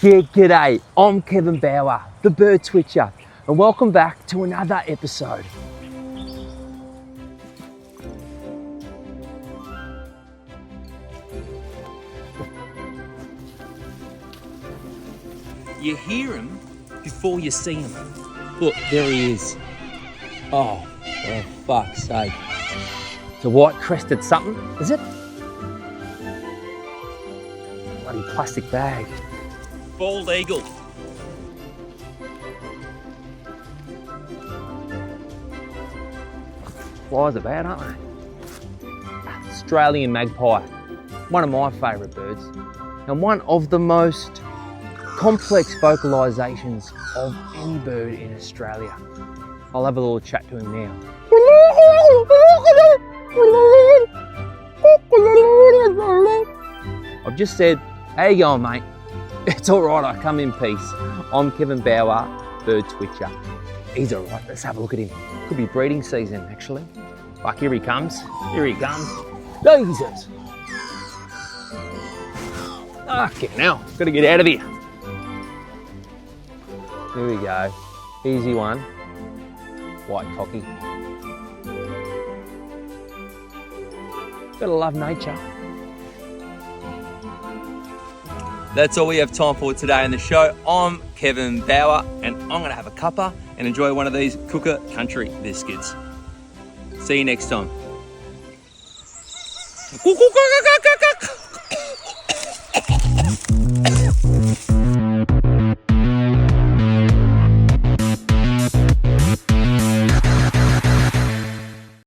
Yeah, g'day. I'm Kevin Bauer, the Bird Twitcher, and welcome back to another episode. You hear him before you see him. Look, there he is. Oh, for fuck's sake. It's a white-crested something, is it? Bloody plastic bag. Bald eagle. Flies are bad, aren't they? Australian magpie. One of my favourite birds. And one of the most complex vocalisations of any bird in Australia. I'll have a little chat to him now. I've just said, how you going, mate? It's all right, I come in peace. I'm Kevin Bauer, Bird Twitcher. He's all right, let's have a look at him. Could be breeding season, actually. Fuck, here he comes. Here he comes. Jesus. Okay, now, gotta get out of here. Here we go. Easy one. White cocky. Gotta love nature. That's all we have time for today on the show. I'm Kevin Bauer, and I'm going to have a cuppa and enjoy one of these Cooker Country biscuits. See you next time.